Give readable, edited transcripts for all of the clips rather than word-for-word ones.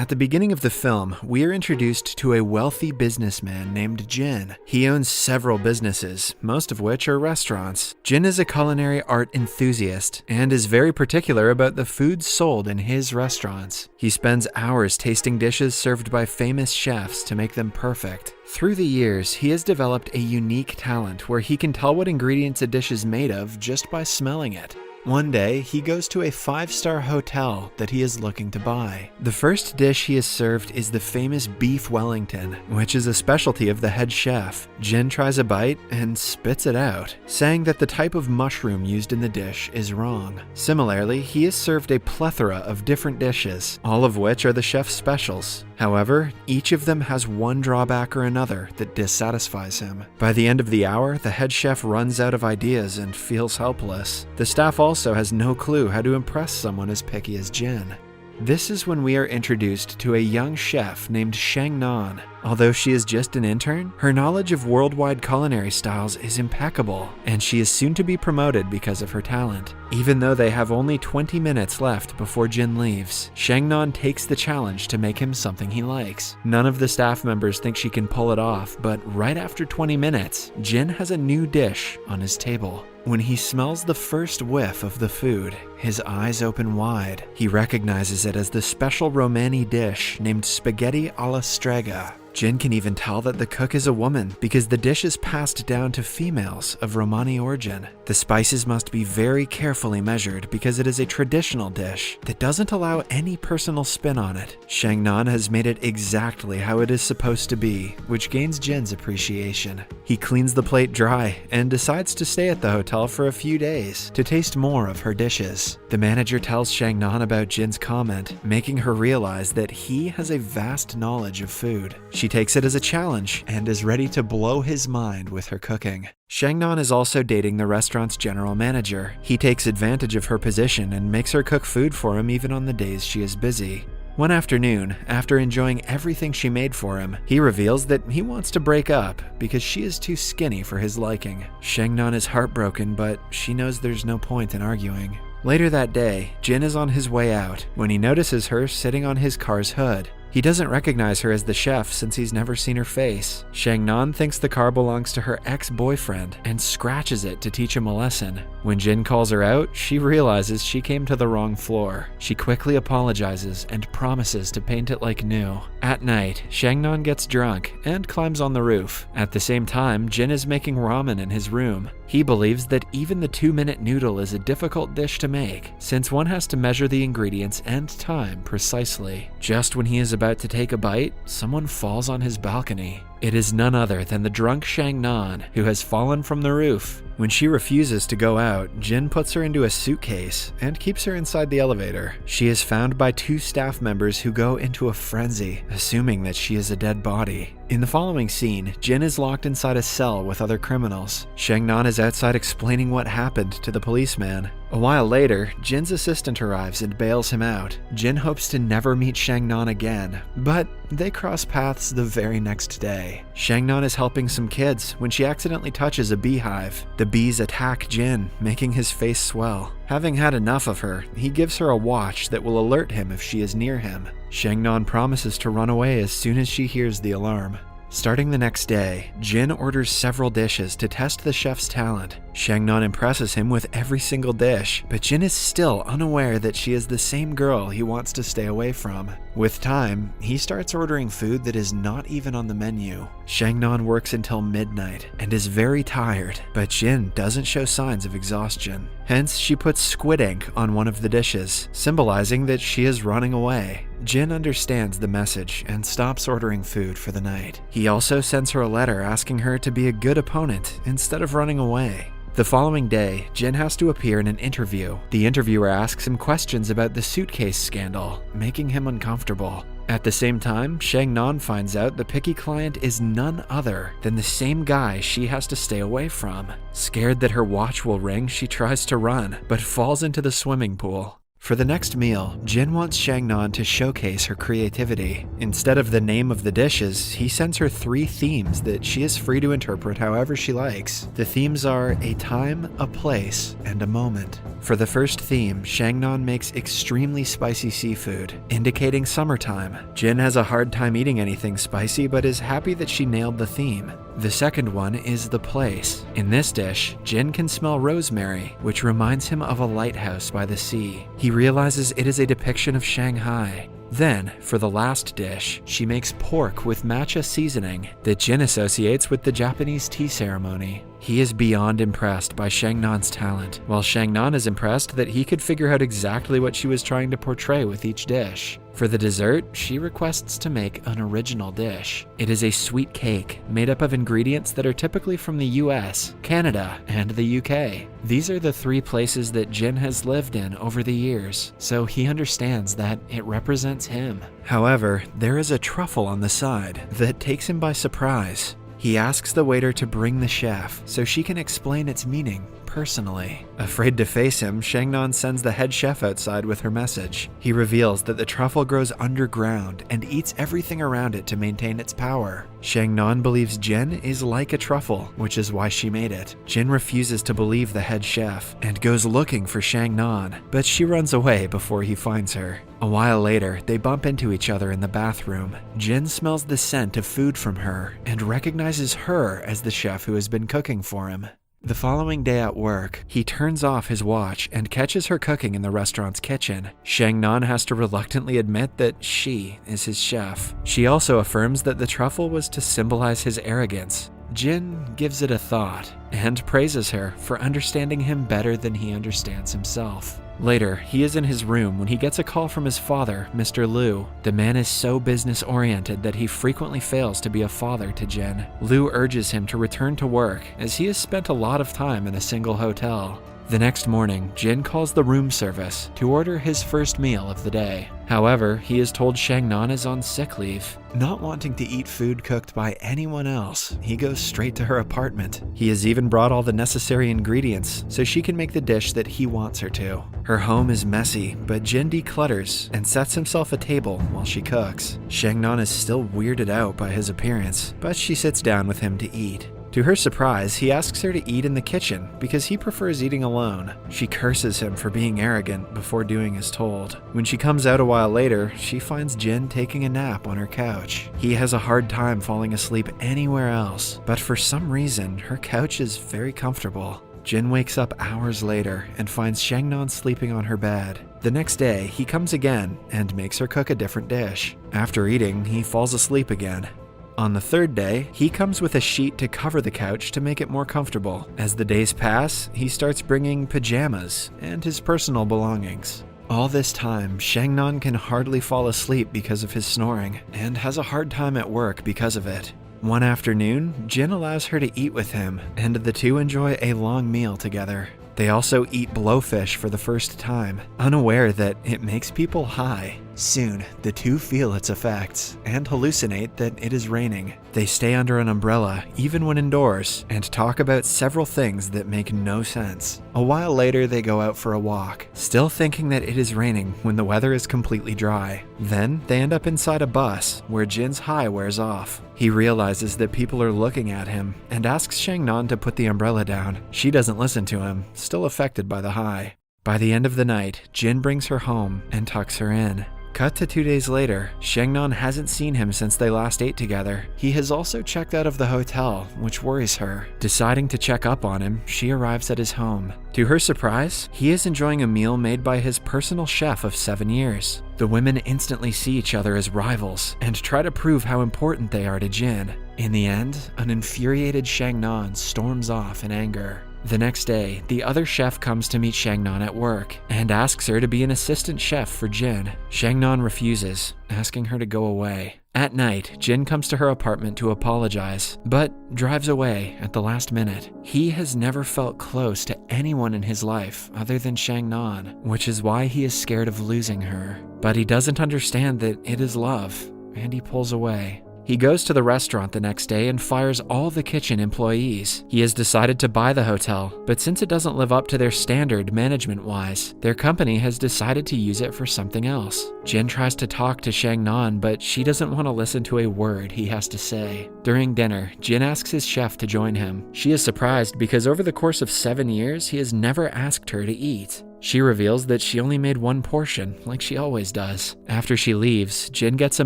At the beginning of the film, we are introduced to a wealthy businessman named Jin. He owns several businesses, most of which are restaurants. Jin is a culinary art enthusiast and is very particular about the food sold in his restaurants. He spends hours tasting dishes served by famous chefs to make them perfect. Through the years, he has developed a unique talent where he can tell what ingredients a dish is made of just by smelling it. One day, he goes to a 5-star hotel that he is looking to buy. The first dish he is served is the famous beef Wellington, which is a specialty of the head chef. Jin tries a bite and spits it out, saying that the type of mushroom used in the dish is wrong. Similarly, he is served a plethora of different dishes, all of which are the chef's specials. However, each of them has one drawback or another that dissatisfies him. By the end of the hour, the head chef runs out of ideas and feels helpless. The staff also has no clue how to impress someone as picky as Jin. This is when we are introduced to a young chef named Shang Nan. Although she is just an intern, her knowledge of worldwide culinary styles is impeccable, and she is soon to be promoted because of her talent. Even though they have only 20 minutes left before Jin leaves, Shang Nan takes the challenge to make him something he likes. None of the staff members think she can pull it off, but right after 20 minutes, Jin has a new dish on his table. When he smells the first whiff of the food, his eyes open wide. He recognizes it as the special Romani dish named spaghetti alla strega. Jin can even tell that the cook is a woman because the dish is passed down to females of Romani origin. The spices must be very carefully measured because it is a traditional dish that doesn't allow any personal spin on it. Shang Nan has made it exactly how it is supposed to be, which gains Jin's appreciation. He cleans the plate dry and decides to stay at the hotel for a few days to taste more of her dishes. The manager tells Shang Nan about Jin's comment, making her realize that he has a vast knowledge of food. She takes it as a challenge and is ready to blow his mind with her cooking. Shang Nan is also dating the restaurant's general manager. He takes advantage of her position and makes her cook food for him even on the days she is busy. One afternoon, after enjoying everything she made for him, he reveals that he wants to break up because she is too skinny for his liking. Shang Nan is heartbroken, but she knows there's no point in arguing. Later that day, Jin is on his way out when he notices her sitting on his car's hood. He doesn't recognize her as the chef since he's never seen her face. Shang Nan thinks the car belongs to her ex-boyfriend and scratches it to teach him a lesson. When Jin calls her out, she realizes she came to the wrong floor. She quickly apologizes and promises to paint it like new. At night, Shang Nan gets drunk and climbs on the roof. At the same time, Jin is making ramen in his room. He believes that even the 2-minute noodle is a difficult dish to make, since one has to measure the ingredients and time precisely. Just when he is about to take a bite, someone falls on his balcony. It is none other than the drunk Shang Nan, who has fallen from the roof. When she refuses to go out, Jin puts her into a suitcase and keeps her inside the elevator. She is found by 2 staff members who go into a frenzy, assuming that she is a dead body. In the following scene, Jin is locked inside a cell with other criminals. Shang Nan is outside explaining what happened to the policeman. A while later, Jin's assistant arrives and bails him out. Jin hopes to never meet Shang Nan again, but they cross paths the very next day. Shang Nan is helping some kids when she accidentally touches a beehive. The bees attack Jin, making his face swell. Having had enough of her, he gives her a watch that will alert him if she is near him. Shang Nan promises to run away as soon as she hears the alarm. Starting the next day, Jin orders several dishes to test the chef's talent. Shang Nan impresses him with every single dish, but Jin is still unaware that she is the same girl he wants to stay away from. With time, he starts ordering food that is not even on the menu. Shang Nan works until midnight and is very tired, but Jin doesn't show signs of exhaustion. Hence, she puts squid ink on one of the dishes, symbolizing that she is running away. Jin understands the message and stops ordering food for the night. He also sends her a letter asking her to be a good opponent instead of running away. The following day, Jin has to appear in an interview. The interviewer asks him questions about the suitcase scandal, making him uncomfortable. At the same time, Shang Nan finds out the picky client is none other than the same guy she has to stay away from. Scared that her watch will ring, she tries to run, but falls into the swimming pool. For the next meal, Jin wants Shangnan to showcase her creativity. Instead of the name of the dishes, he sends her 3 themes that she is free to interpret however she likes. The themes are a time, a place, and a moment. For the first theme, Shangnan makes extremely spicy seafood, indicating summertime. Jin has a hard time eating anything spicy but is happy that she nailed the theme. The second one is the place. In this dish, Jin can smell rosemary, which reminds him of a lighthouse by the sea. He realizes it is a depiction of Shanghai. Then, for the last dish, she makes pork with matcha seasoning that Jin associates with the Japanese tea ceremony. He is beyond impressed by Shangnan's talent, while Shangnan is impressed that he could figure out exactly what she was trying to portray with each dish. For the dessert, she requests to make an original dish. It is a sweet cake made up of ingredients that are typically from the US, Canada, and the UK. These are the 3 places that Jin has lived in over the years, so he understands that it represents him. However, there is a truffle on the side that takes him by surprise. He asks the waiter to bring the chef so she can explain its meaning personally. Afraid to face him, Shangnan sends the head chef outside with her message. He reveals that the truffle grows underground and eats everything around it to maintain its power. Shangnan believes Jin is like a truffle, which is why she made it. Jin refuses to believe the head chef and goes looking for Shangnan, but she runs away before he finds her. A while later, they bump into each other in the bathroom. Jin smells the scent of food from her and recognizes her as the chef who has been cooking for him. The following day at work, he turns off his watch and catches her cooking in the restaurant's kitchen. Shangnan has to reluctantly admit that she is his chef. She also affirms that the truffle was to symbolize his arrogance. Jin gives it a thought and praises her for understanding him better than he understands himself. Later, he is in his room when he gets a call from his father, Mr. Liu. The man is so business-oriented that he frequently fails to be a father to Jin. Liu urges him to return to work, as he has spent a lot of time in a single hotel. The next morning, Jin calls the room service to order his first meal of the day. However, he is told Shangnan is on sick leave. Not wanting to eat food cooked by anyone else, he goes straight to her apartment. He has even brought all the necessary ingredients so she can make the dish that he wants her to. Her home is messy, but Jin declutters and sets himself a table while she cooks. Shangnan is still weirded out by his appearance, but she sits down with him to eat. To her surprise, he asks her to eat in the kitchen because he prefers eating alone. She curses him for being arrogant before doing as told. When she comes out a while later, she finds Jin taking a nap on her couch. He has a hard time falling asleep anywhere else, but for some reason, her couch is very comfortable. Jin wakes up hours later and finds Shangnan sleeping on her bed. The next day, he comes again and makes her cook a different dish. After eating, he falls asleep again. On the third day, he comes with a sheet to cover the couch to make it more comfortable. As the days pass, he starts bringing pajamas and his personal belongings. All this time, Shangnan can hardly fall asleep because of his snoring and has a hard time at work because of it. One afternoon, Jin allows her to eat with him, and the two enjoy a long meal together. They also eat blowfish for the first time, unaware that it makes people high. Soon, the two feel its effects and hallucinate that it is raining. They stay under an umbrella, even when indoors, and talk about several things that make no sense. A while later, they go out for a walk, still thinking that it is raining when the weather is completely dry. Then, they end up inside a bus, where Jin's high wears off. He realizes that people are looking at him, and asks Shangnan to put the umbrella down. She doesn't listen to him, still affected by the high. By the end of the night, Jin brings her home and tucks her in. Cut to 2 days later, Shangnan hasn't seen him since they last ate together. He has also checked out of the hotel, which worries her. Deciding to check up on him, she arrives at his home. To her surprise, he is enjoying a meal made by his personal chef of 7 years. The women instantly see each other as rivals and try to prove how important they are to Jin. In the end, an infuriated Shangnan storms off in anger. The next day, the other chef comes to meet Shangnan at work and asks her to be an assistant chef for Jin. Shangnan refuses, asking her to go away. At night, Jin comes to her apartment to apologize, but drives away at the last minute. He has never felt close to anyone in his life other than Shangnan, which is why he is scared of losing her. But he doesn't understand that it is love, and he pulls away. He goes to the restaurant the next day and fires all the kitchen employees. He has decided to buy the hotel, but since it doesn't live up to their standard management-wise, their company has decided to use it for something else. Jin tries to talk to Shang Nan, but she doesn't want to listen to a word he has to say. During dinner, Jin asks his chef to join him. She is surprised because over the course of 7 years, he has never asked her to eat. She reveals that she only made one portion, like she always does. After she leaves, Jin gets a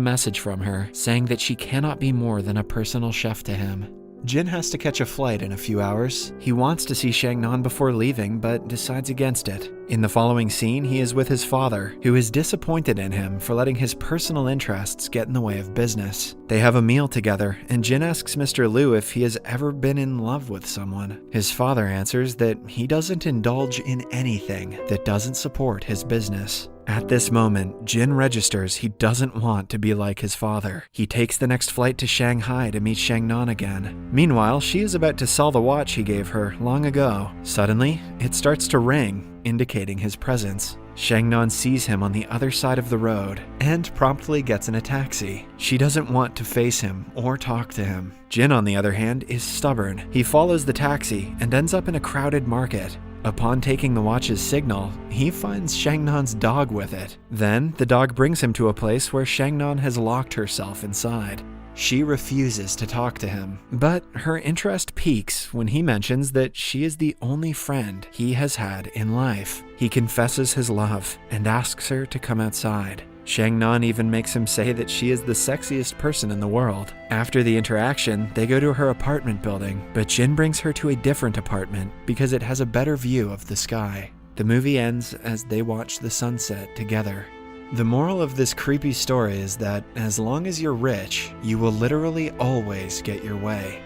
message from her saying that she cannot be more than a personal chef to him. Jin has to catch a flight in a few hours. He wants to see Shang Nan before leaving, but decides against it. In the following scene, he is with his father, who is disappointed in him for letting his personal interests get in the way of business. They have a meal together, and Jin asks Mr. Liu if he has ever been in love with someone. His father answers that he doesn't indulge in anything that doesn't support his business. At this moment, Jin registers he doesn't want to be like his father. He takes the next flight to Shanghai to meet Shang Nan again. Meanwhile, she is about to sell the watch he gave her long ago. Suddenly, it starts to ring, indicating his presence. Shang Nan sees him on the other side of the road and promptly gets in a taxi. She doesn't want to face him or talk to him. Jin, on the other hand, is stubborn. He follows the taxi and ends up in a crowded market. Upon taking the watch's signal, he finds Shang Nan's dog with it. Then, the dog brings him to a place where Shang Nan has locked herself inside. She refuses to talk to him, but her interest peaks when he mentions that she is the only friend he has had in life. He confesses his love and asks her to come outside. Shang Nan even makes him say that she is the sexiest person in the world. After the interaction, they go to her apartment building, but Jin brings her to a different apartment because it has a better view of the sky. The movie ends as they watch the sunset together. The moral of this creepy story is that as long as you're rich, you will literally always get your way.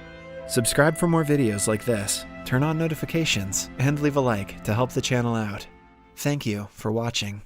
Subscribe for more videos like this, turn on notifications, and leave a like to help the channel out. Thank you for watching.